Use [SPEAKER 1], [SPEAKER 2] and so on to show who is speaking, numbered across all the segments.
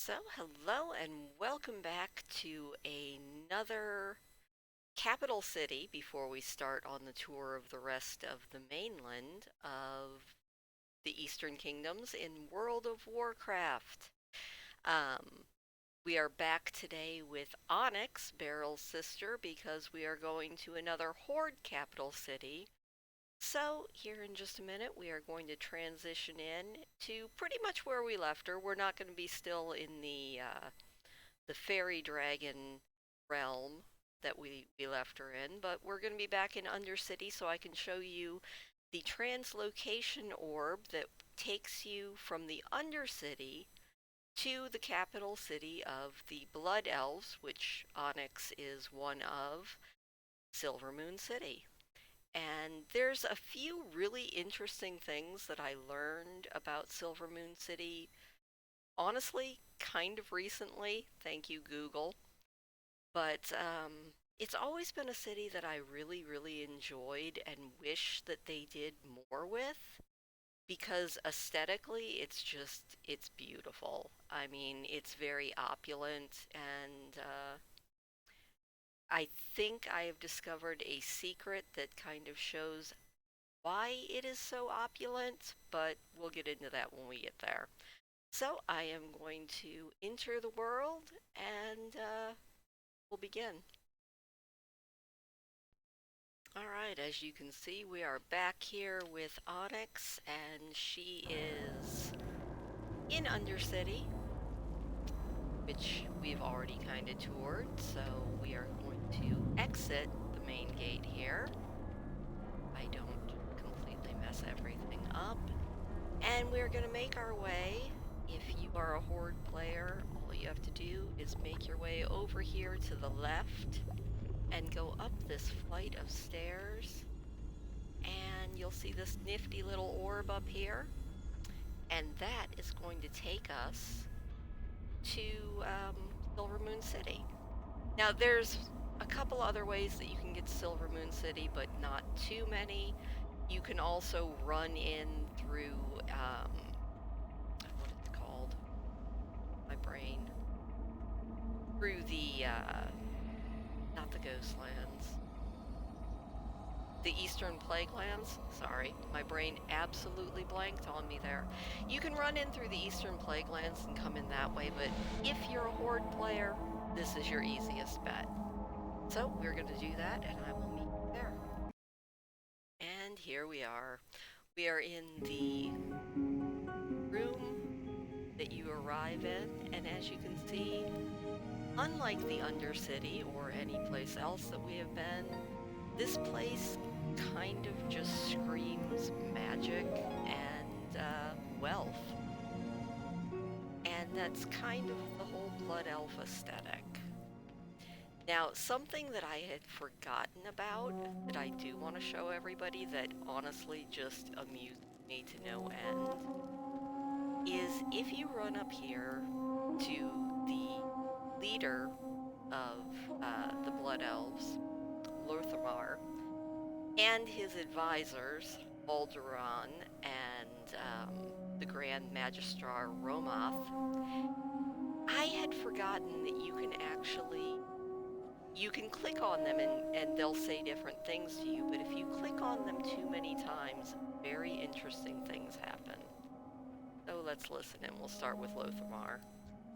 [SPEAKER 1] Hello and welcome back to another capital city before we start on the tour of the rest of the mainland of the Eastern Kingdoms in World of Warcraft. Um, we are back today with Onyx, Beryl's sister, because we are going to another Horde capital city. So, here in just a minute, we are going to transition in to pretty much where we left her. We're not going to be still in the fairy dragon realm that we left her in, but we're going to be back in Undercity so I can show you the translocation orb that takes you from the Undercity to the capital city of the Blood Elves, which Onyx is one of, Silvermoon City. And there's a few really interesting things that I learned about Silvermoon City, honestly, kind of recently. Thank you, Google. But it's always been a city that I really, really enjoyed and wish that they did more with because aesthetically it's beautiful. I mean, it's very opulent and I think I have discovered a secret that kind of shows why it is so opulent, but we'll get into that when we get there. So I am going to enter the world and we'll begin. Alright, as you can see, we are back here with Onyx, and she is in Undercity, which we've already kind of toured, so we are going to exit the main gate here. I don't completely mess everything up. And we're going to make our way. If you are a Horde player, all you have to do is make your way over here to the left and go up this flight of stairs. And you'll see this nifty little orb up here. And that is going to take us to Silvermoon City. Now, there's a couple other ways that you can get to Silvermoon City, but not too many. You can also run in through, what is it called? My brain. Through the, not the Ghostlands. The Eastern Plaguelands. Sorry, my brain absolutely blanked on me there. You can run in through the Eastern Plaguelands and come in that way, but if you're a Horde player, this is your easiest bet. So we're going to do that, and I will meet you there. And here we are. We are in the room that you arrive in, and as you can see, unlike the Undercity or any place else that we have been, this place kind of just screams magic and wealth. And that's kind of the whole Blood Elf aesthetic. Now, something that I had forgotten about that I do want to show everybody that honestly just amused me to no end is if you run up here to the leader of the Blood Elves, Lothamar, and his advisors, Alderaan and the Grand Magistrar Romoth, I had forgotten that you can click on them and they'll say different things to you, but if you click on them too many times, very interesting things happen. So let's listen, and we'll start with Lothamar.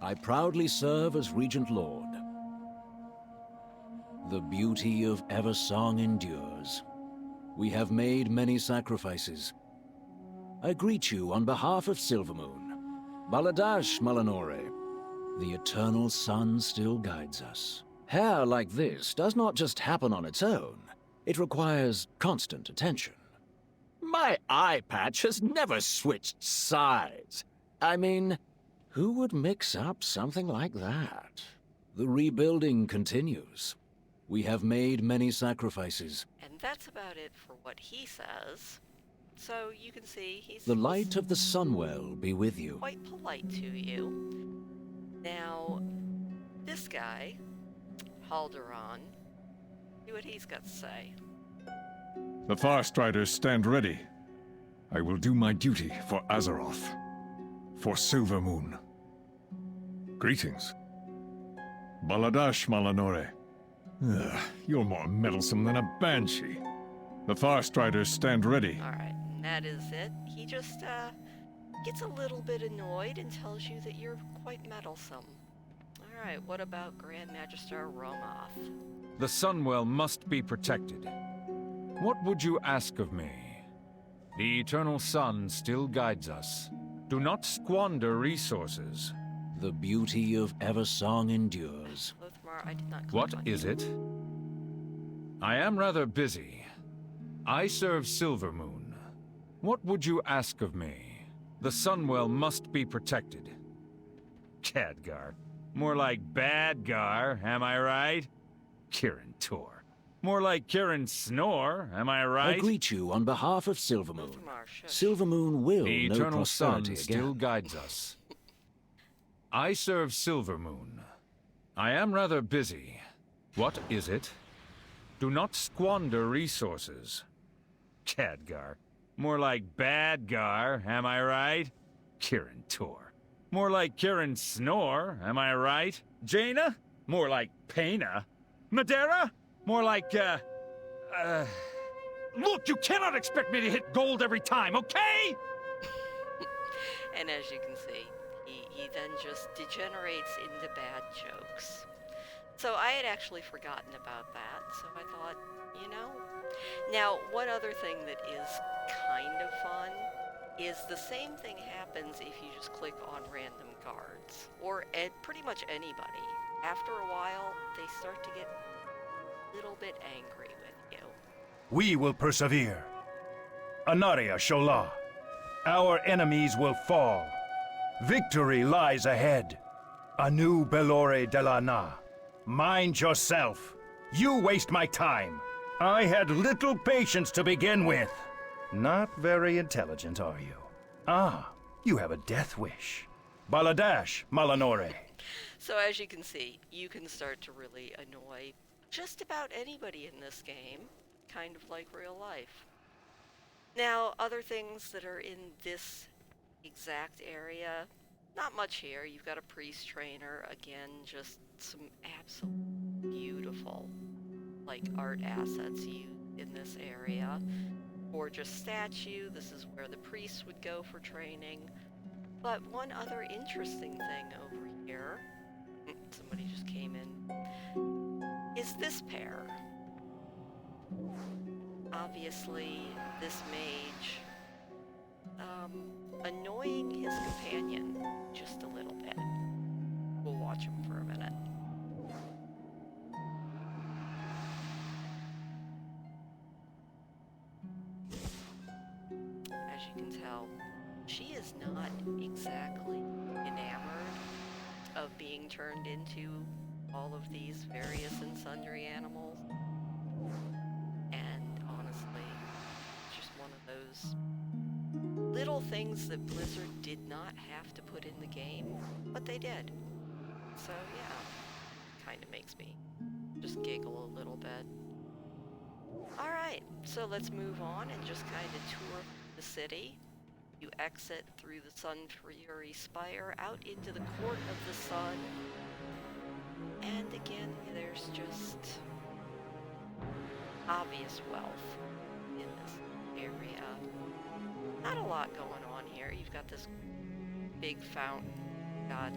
[SPEAKER 2] I proudly serve as Regent Lord. The beauty of Eversong endures. We have made many sacrifices. I greet you on behalf of Silvermoon. Baladash Malanore. The eternal sun still guides us. Hair like this does not just happen on its own. It requires constant attention. My eye patch has never switched sides. I mean, who would mix up something like that? The rebuilding continues. We have made many sacrifices.
[SPEAKER 1] And that's about it for what he says. So you can see he's
[SPEAKER 2] The light of the Sunwell be with you.
[SPEAKER 1] quite polite to you. Now, this guy, Alderaan, see what he's got to say.
[SPEAKER 3] The Farstriders stand ready. I will do my duty for Azeroth, for Silvermoon. Greetings. Baladash Malanore. You're more meddlesome than a banshee. The Farstriders stand ready.
[SPEAKER 1] Alright, and that is it. He just, gets a little bit annoyed and tells you that you're quite meddlesome. Alright, what about Grand Magister Romoth?
[SPEAKER 4] The Sunwell must be protected. What would you ask of me? The eternal sun still guides us. Do not squander resources.
[SPEAKER 2] The beauty of Eversong endures.
[SPEAKER 1] Lothmar, I did not click
[SPEAKER 4] What
[SPEAKER 1] on
[SPEAKER 4] is
[SPEAKER 1] you.
[SPEAKER 4] it? I am rather busy. I serve Silvermoon. What would you ask of me? The Sunwell must be protected. Khadgar. More like Badgar, am I right? Kirin Tor. More like Kirin Snore, am I
[SPEAKER 2] I
[SPEAKER 4] right?
[SPEAKER 2] greet you on behalf of Silvermoon.
[SPEAKER 1] Lothmar, shush.
[SPEAKER 2] Silvermoon will
[SPEAKER 4] The
[SPEAKER 2] know
[SPEAKER 4] eternal sun
[SPEAKER 2] prosperity
[SPEAKER 4] still
[SPEAKER 2] again.
[SPEAKER 4] guides us. I serve Silvermoon. I am rather busy. What is it? Do not squander resources. Khadgar. More like Badgar, am I right? Kirin Tor. More like Kirin Snore, am I right? Jaina? More like Paina. Madeira? More like, Look, you cannot expect me to hit gold every time, okay?
[SPEAKER 1] And as you can see, he then just degenerates into bad jokes. So I had actually forgotten about that, so I thought, you know. Now, one other thing that is kind of fun is the same thing happens if you just click on random guards, or pretty much anybody. After a while, they start to get a little bit angry with you.
[SPEAKER 5] We will persevere. Anaria Sholah. Our enemies will fall. Victory lies ahead. Anu Belore Delana. Mind yourself. You waste my time. I had little patience to begin with. Not very intelligent, are you? Ah, you have a death wish. Baladash Malanore.
[SPEAKER 1] So as you can see, you can start to really annoy just about anybody in this game, kind of like real life. Now, other things that are in this exact area, not much here. You've got a priest trainer, again, just some absolute beautiful, like, art assets used in this area. Gorgeous statue, this is where the priests would go for training. But one other interesting thing over here, somebody just came in, is this pair. Obviously, this mage, annoying his companion just a little bit. We'll watch him for a minute. As you can tell, she is not exactly enamored of being turned into all of these various and sundry animals. And honestly, it's just one of those little things that Blizzard did not have to put in the game, but they did. So yeah, kind of makes me just giggle a little bit. Alright, so let's move on and just kind of tour the city. You exit through the Sun Fury Spire out into the Court of the Sun. And again, there's just obvious wealth in this area. Not a lot going on here. You've got this big fountain. Got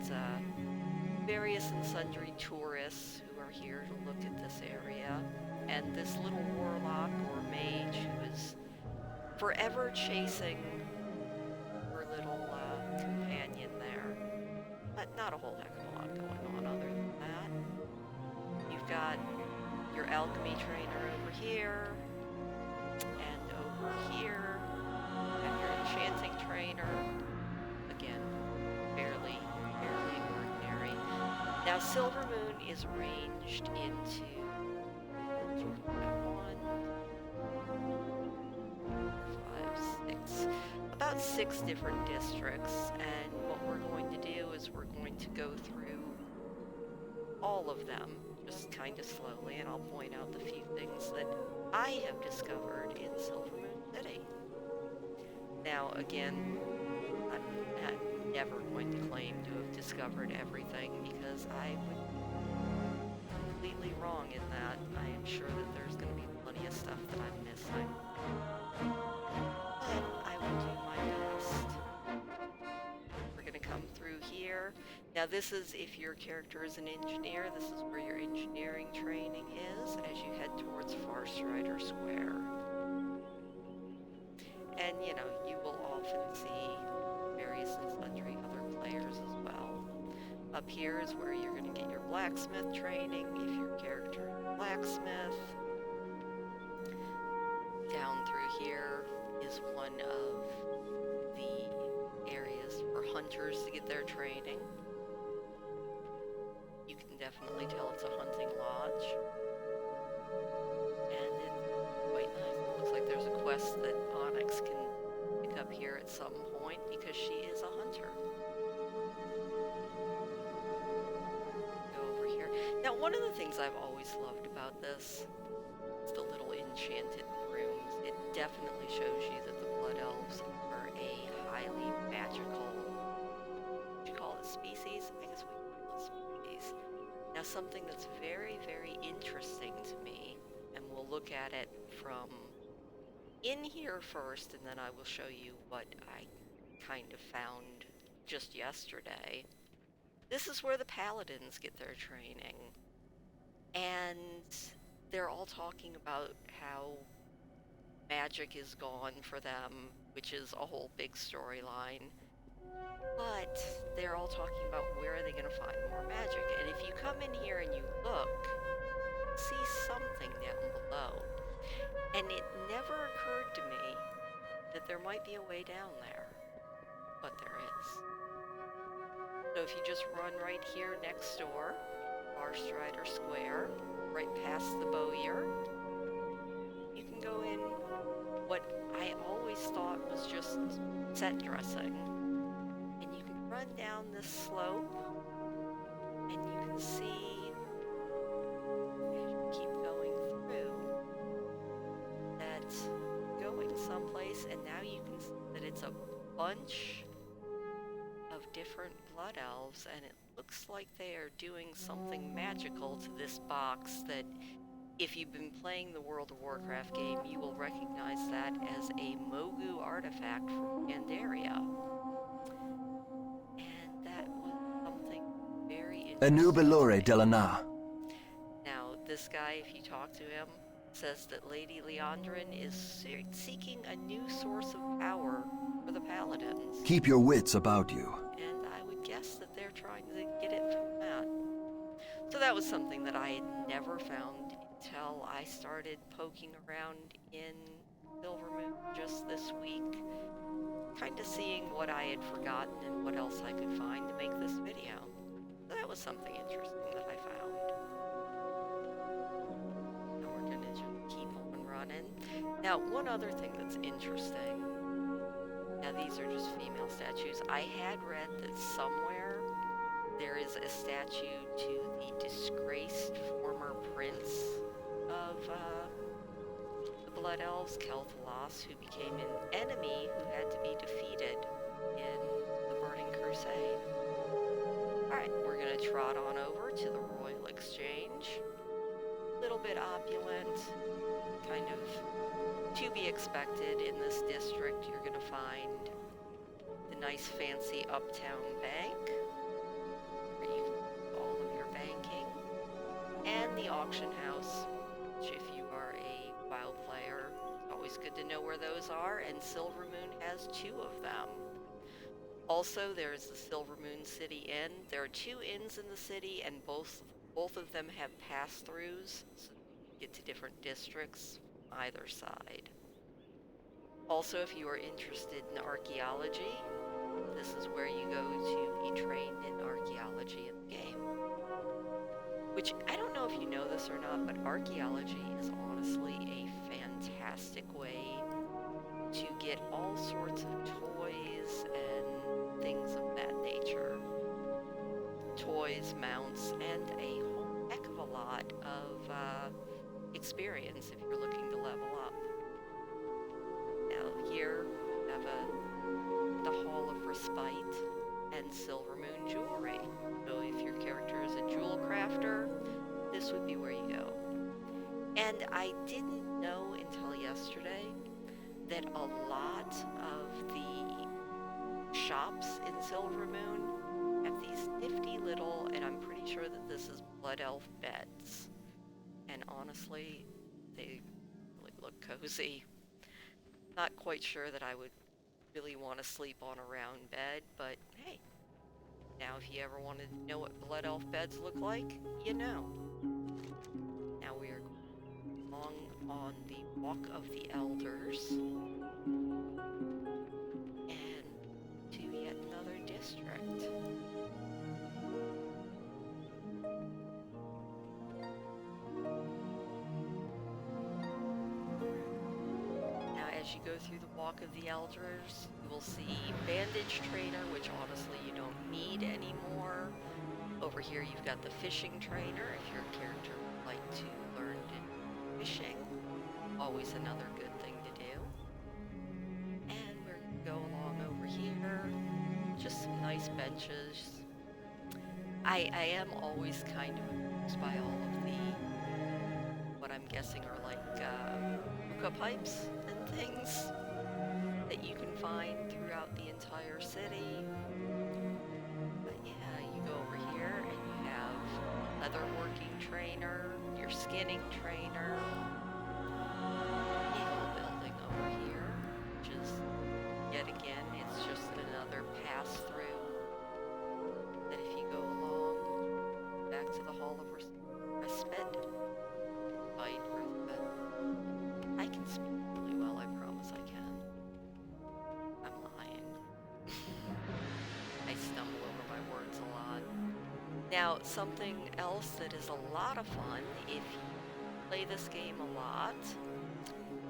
[SPEAKER 1] various and sundry tourists who are here to look at this area. And this little warlock or mage who is forever chasing her little companion there. But not a whole heck of a lot going on other than that. You've got your alchemy trainer over here, and over here, and your enchanting trainer. Again, fairly ordinary. Now, Silvermoon is arranged into about 6 different districts, and what we're going to do is we're going to go through all of them, just kind of slowly, and I'll point out the few things that I have discovered in Silvermoon City. Now, again, I'm never going to claim to have discovered discovered everything, because I would be completely wrong in that. I am sure that there's going to be plenty of stuff that I'm missing. But I will do my best. We're going to come through here. Now this is, if your character is an engineer, this is where your engineering training is as you head towards Farstrider Square. And, you know, you will often see various and sundry other players as well. Up here is where you're going to get your blacksmith training, if your character is a blacksmith. Down through here is one of the areas for hunters to get their training. You can definitely tell it's a hunting lodge. And it's quite nice. It looks like there's a quest that Onyx can pick up here at some point because she is a hunter. Go over here. Now, one of the things I've always loved about this is the little enchanted rooms. It definitely shows you that the Blood Elves are a highly magical, what do you call it, species? I guess we call it species. Now, something that's very, very interesting to me, and we'll look at it from in here first, and then I will show you what I kind of found just yesterday. This is where the paladins get their training. And they're all talking about how magic is gone for them, which is a whole big storyline. But they're all talking about where are they going to find more magic. And if you come in here and you look, see something down below. And it never occurred to me that there might be a way down there, but there is. So if you just run right here next door, Farstrider Square, right past the Bowyer, you can go in what I always thought was just set dressing. And you can run down this slope, and you can see, as you keep going through, that going someplace, and now you can see that it's a bunch of different blood elves, and it looks like they are doing something magical to this box that, if you've been playing the World of Warcraft game, you will recognize that as a Mogu artifact from Pandaria. And that was something very interesting.
[SPEAKER 6] Anubelore Delana.
[SPEAKER 1] Now, this guy, if you talk to him, says that Lady Leandrin is seeking a new source of power for the Paladins.
[SPEAKER 6] Keep your wits about you.
[SPEAKER 1] And I would guess that they're trying to get it from that. So that was something that I had never found until I started poking around in Silvermoon just this week, kind of seeing what I had forgotten and what else I could find to make this video. So that was something interesting that I found. And we're gonna just keep on running. Now, one other thing that's interesting, now these are just female statues. I had read that somewhere there is a statue to the disgraced former prince of the Blood Elves, Kelpalos, who became an enemy who had to be defeated in the Burning Crusade. Alright, we're going to trot on over to the Royal Exchange. A little bit opulent, kind of to be expected in this district. You're going to find the nice fancy uptown bank, where you can do all of your banking, and the auction house, which if you are a WoW player, it's always good to know where those are, and Silvermoon has 2 of them. Also, there's the Silvermoon City Inn. There are 2 inns in the city, and both of them have pass-throughs, so you get to different districts from either side. Also, if you are interested in archaeology, this is where you go to be trained in archaeology in the game. Which, I don't know if you know this or not, but archaeology is honestly a fantastic way to get all sorts of toys and things of that nature. Toys, mounts, and a whole heck of a lot of experience if you're looking to level up. Now here we have the Hall of Respite and Silvermoon Jewelry. And I didn't know until yesterday that a lot of the shops in Silvermoon have these nifty little, and I'm pretty sure that this is Blood Elf beds. And honestly, they really look cozy. Not quite sure that I would really want to sleep on a round bed, but hey, now if you ever want to know what Blood Elf beds look like, you know. Now we are along on the Walk of the Elders, and to yet another district. Now as you go through the Walk of the Elders, you will see Bandage Trainer, which honestly you don't need anymore. Over here you've got the Fishing Trainer, if your character would like to learn to do fishing. Always another good thing to do. And we're going to go along over here. Just some nice benches. I am always kind of amused by all of the, what I'm guessing are like hookah pipes and things that you can find throughout the entire city. But yeah, you go over here and you have leatherworking trainer, your skinning trainer, eagle building over here, which is, yet again, it's just another pass-through that if you go along back to the Hall of Respite, I can speak really well, I promise I can. I'm lying. I stumble over my words a lot. Now, something else that is a lot of fun, if you play this game a lot,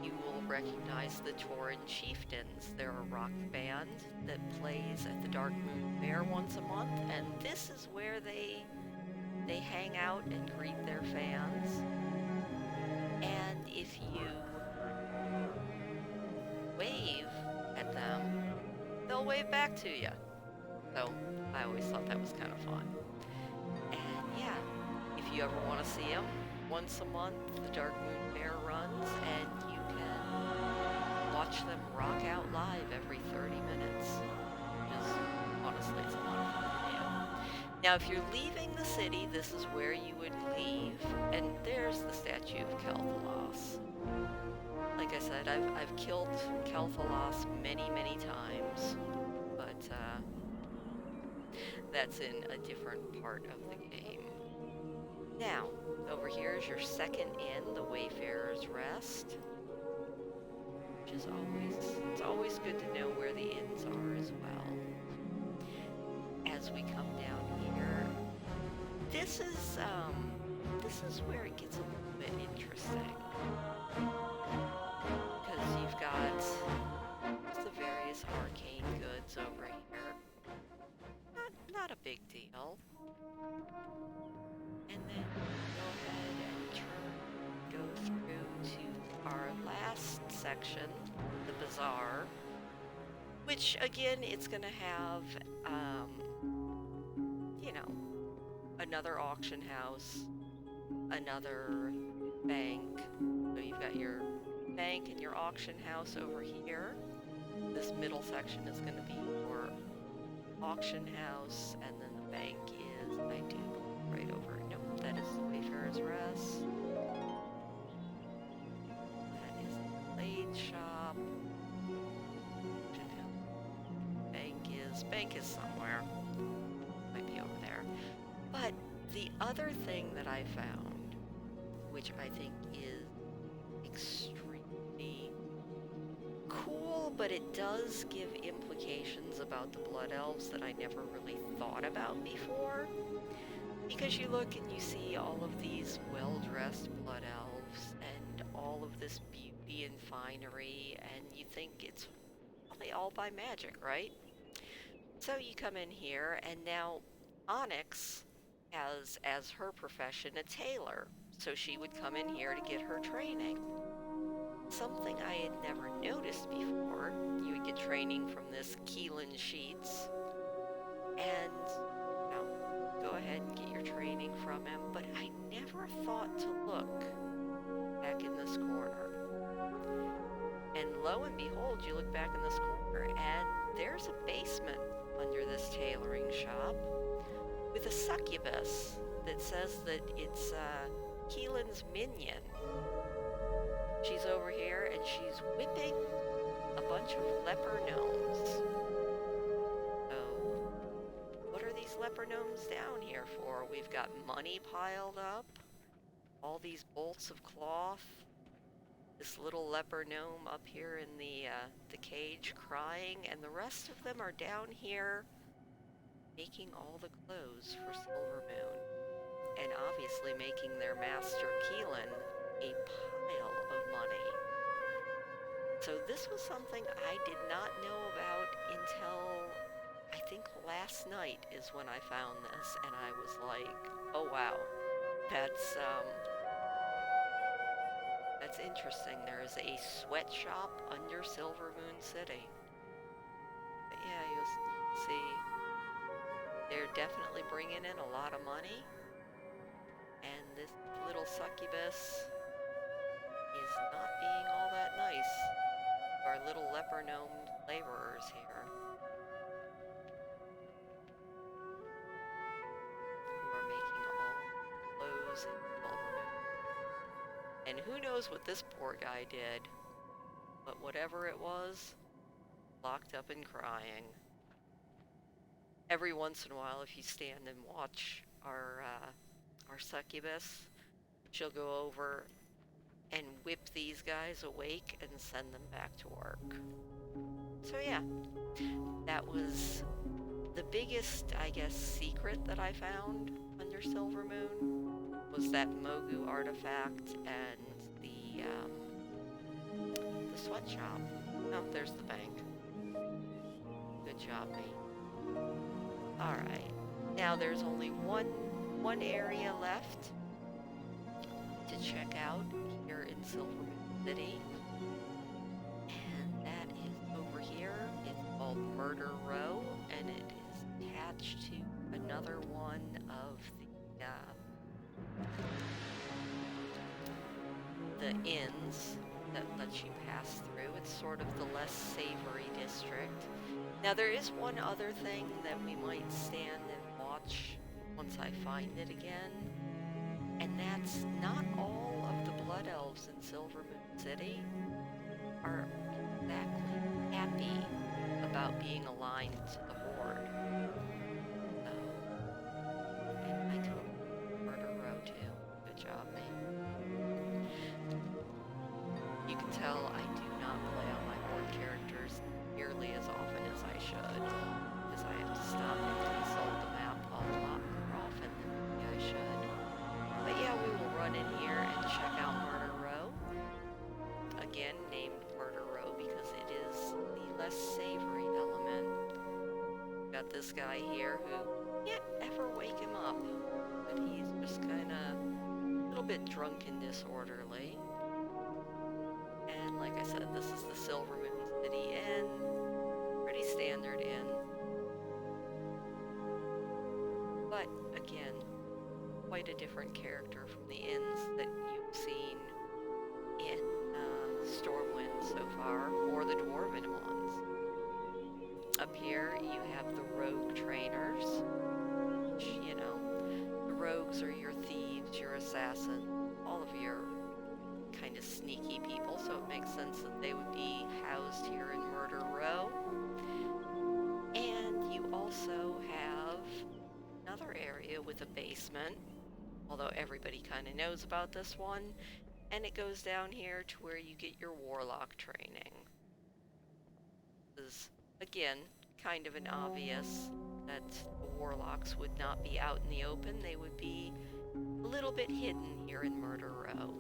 [SPEAKER 1] you will recognize the Tauren Chieftains. They're a rock band that plays at the Dark Moon Fair once a month, and this is where they hang out and greet their fans. And if you wave at them, they'll wave back to you. So I always thought that was kind of fun. And yeah, if you ever want to see them, once a month the Dark Moon Fair runs, and you can watch them rock out live every 30 minutes. Which is, honestly, it's a lot of fun to do. Now, if you're leaving the city, this is where you would leave, and there's the statue of Kelpalos. Like I said, I've killed Kelpalos many, many times, but that's in a different part of the game. Now, over here is your second inn, the Wayfarer's Rest, which is it's always good to know where the inns are as well. As we come down here, this is where it gets a little bit interesting. Because you've got the various arcane goods over here. Not a big deal. And then go ahead and go through to our last section, the bazaar, which again, it's going to have, another auction house, another bank. So you've got your bank and your auction house over here. This middle section is going to be your auction house, and then the bank is, I do right over, nope, that is the Wayfarer's Rest. That is the blade shop. Bank is somewhere. Might be over there. But the other thing that I found, which I think is extremely cool, but it does give implications about the Blood Elves that I never really thought about before. Because you look and you see all of these well-dressed Blood Elves and all of this beauty and finery, and you think it's probably all by magic, right? So you come in here, and now Onyx has, as her profession, a tailor. So she would come in here to get her training. Something I had never noticed before. You would get training from this Keelan Sheets, and go ahead and get your training from him. But I never thought to look back back in this corner. And lo and behold, you look back in this corner and there's a basement under this tailoring shop with a succubus that says that it's Keelan's minion. She's over here and she's whipping a bunch of leper gnomes. So, what are these leper gnomes down here for? We've got money piled up, all these bolts of cloth, this little leper gnome up here in the cage crying, and the rest of them are down here making all the clothes for Silvermoon, and obviously making their master Keelan a pile of money. So this was something I did not know about until I think last night is when I found this, and I was like, oh wow, that's interesting. There is a sweatshop under Silvermoon City. But yeah, you'll see they're definitely bringing in a lot of money, and this little succubus is not being all that nice to our little leper gnome laborers here, who are making all clothes in Silvermoon. And who knows what this poor guy did, but whatever it was, locked up and crying. Every once in a while, if you stand and watch our succubus, she'll go over and whip these guys awake and send them back to work. So yeah, that was the biggest, I guess, secret that I found under Silvermoon, was that Mogu artifact and the sweatshop. Oh, there's the bank. Good job, me. Alright, now there's only one area left to check out here in Silvermoon City, and that is over here. It's called Murder Row, and it is attached to another one of the inns that lets you pass through. It's sort of the less savory district. Now there is one other thing that we might stand and watch once I find it again, and that's not all of the Blood Elves in Silvermoon City are exactly happy about being aligned to the Horde. So, and I took Murder Row too. Good job, me. You can tell I do not play on my Horde characters nearly as often as I should, because I have to stop and consult the map a lot more often than maybe I should. But yeah, we will run in here and check out Murder Row. Again, named Murder Row because it is the less savory element. Got this guy here who can't ever wake him up, but he's just kinda a little bit drunk and disorderly. And like I said, this is the Silvermoon City Inn. Pretty standard inn. But again, quite a different character from the inns that you've seen in Stormwind so far, or the Dwarven ones. Up here you have the rogue trainers, which, you know, the rogues are your thieves, your assassins, all of your kind of sneaky people, so it makes sense that they would be housed here in Murder Row. And you also have another area with a basement, although everybody kind of knows about this one, and it goes down here to where you get your warlock training. This is, again, kind of an obvious that the warlocks would not be out in the open. They would be a little bit hidden here in Murder Row.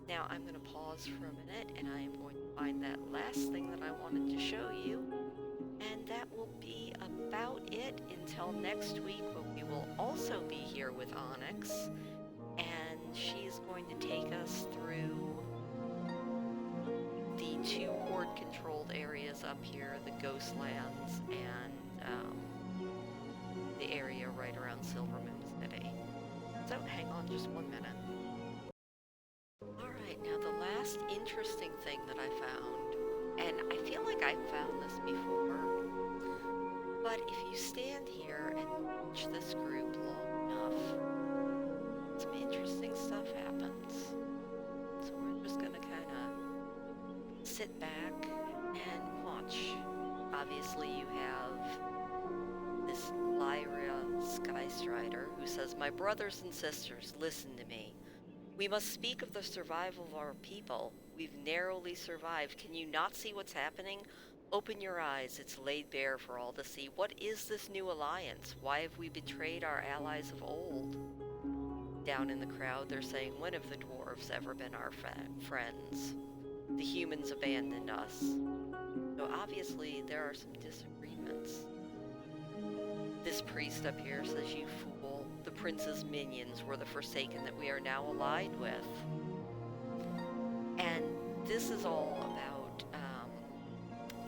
[SPEAKER 1] Now I'm going to pause for a minute, and I am going to find that last thing that I wanted to show you, and that will be about it until next week, when we will also be here with Onyx, and she's going to take us through the two Horde-controlled areas up here, the Ghostlands and the area right around Silvermoon City. So hang on just 1 minute. Alright, thing that I found. And I feel like I've found this before. But if you stand here and watch this group long enough, some interesting stuff happens. So we're just gonna kind of sit back and watch. Obviously you have this Lyra Skystrider who says, "My brothers and sisters, listen to me. We must speak of the survival of our people. We've narrowly survived. Can you not see what's happening? Open your eyes. It's laid bare for all to see. What is this new alliance? Why have we betrayed our allies of old?" Down in the crowd, they're saying, "When have the dwarves ever been our friends? The humans abandoned us." So obviously there are some disagreements. This priest up here says, "You fool. The prince's minions were the Forsaken that we are now allied with." And this is all about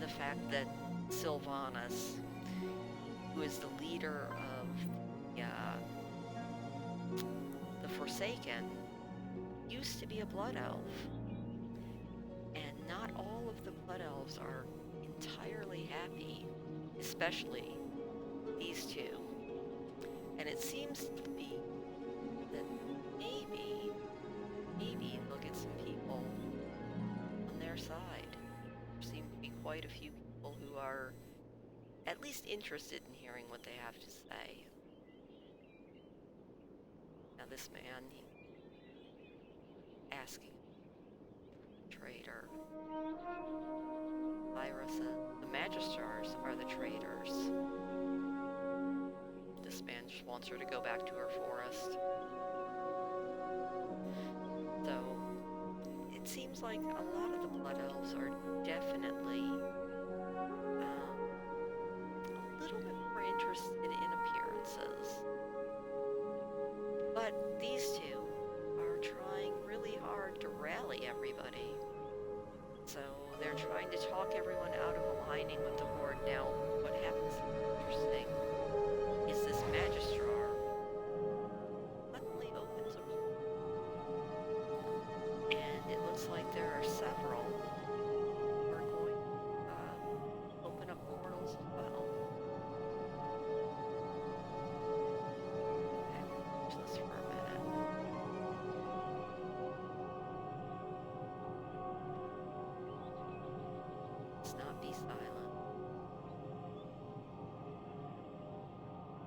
[SPEAKER 1] the fact that Sylvanas, who is the leader of the Forsaken, used to be a blood elf. And not all of the blood elves are entirely happy, especially these two. And it seems to be that maybe they'll get some people on their side. There seem to be quite a few people who are at least interested in hearing what they have to say. Now this man, asking traitor. Lyra says, "The Magistrars are the traitors." This man just wants her to go back to her forest. So, it seems like a lot of the Blood Elves are definitely a little bit more interested in appearances. But these two are trying really hard to rally everybody. So they're trying to talk everyone out of aligning with the Horde. Now, what happens interesting is this Magistrar suddenly opens a portal. And it looks like there are several who are going to open up portals as well. Okay, we'll watch this for a minute. Let's not be silent.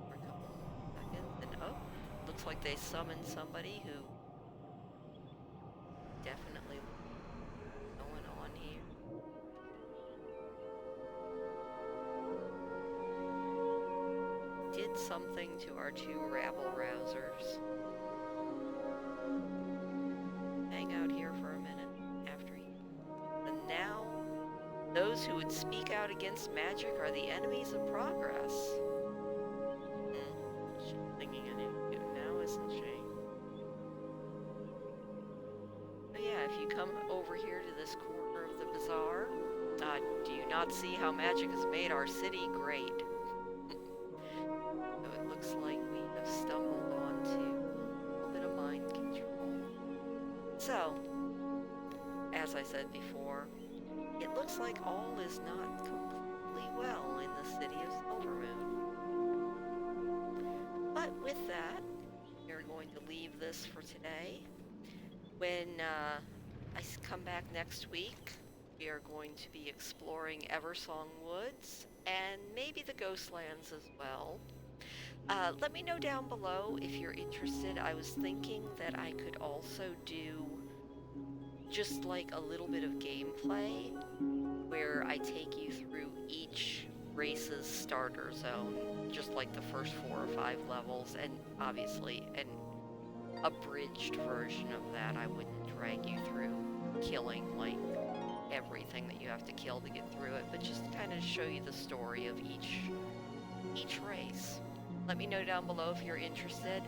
[SPEAKER 1] For a couple seconds, and oh, looks like they summoned somebody who definitely going on here. Did something to our two rabble rousers. Hang out here for a minute after he. And now, those who would speak out against magic are the enemies of progress. She's thinking of it now, isn't she? So yeah, if you come over here to this corner of the bazaar, do you not see how magic has made our city great? So it looks like we have stumbled onto a little bit of mind control. So, as I said before, it looks like all is not completely well in the city of Silvermoon. But with that, we're going to leave this for today. When I come back next week, we are going to be exploring Eversong Woods and maybe the Ghostlands as well. Let me know down below if you're interested. I was thinking that I could also do just like a little bit of gameplay where I take you through each race's starter zone, just like the first 4 or 5 levels, and obviously an abridged version of that. I wouldn't drag you through killing like everything that you have to kill to get through it, but just kind of show you the story of each race. Let me know down below if you're interested.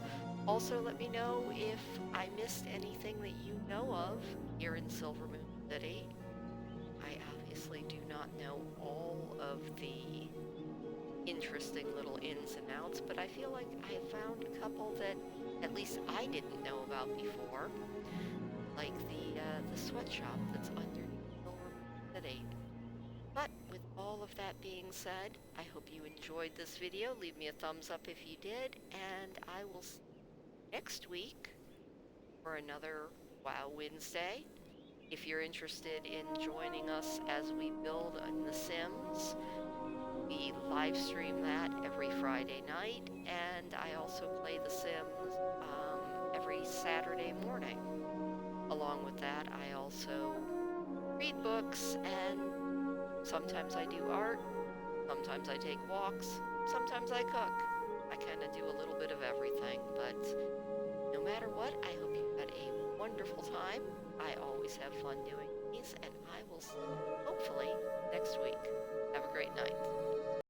[SPEAKER 1] Also, let me know if I missed anything that you know of here in Silvermoon City. I obviously do not know all of the interesting little ins and outs, but I feel like I found a couple that at least I didn't know about before, like the sweatshop that's underneath the all of that being said, I hope you enjoyed this video. Leave me a thumbs up if you did, and I will see you next week for another WoW Wednesday. If you're interested in joining us as we build in The Sims, we live stream that every Friday night, and I also play The Sims every Saturday morning. Along with that, I also read books, and sometimes I do art, sometimes I take walks, sometimes I cook. I kind of do a little bit of everything, but no matter what, I hope you had a wonderful time. I always have fun doing these, and I will see you hopefully next week. Have a great night.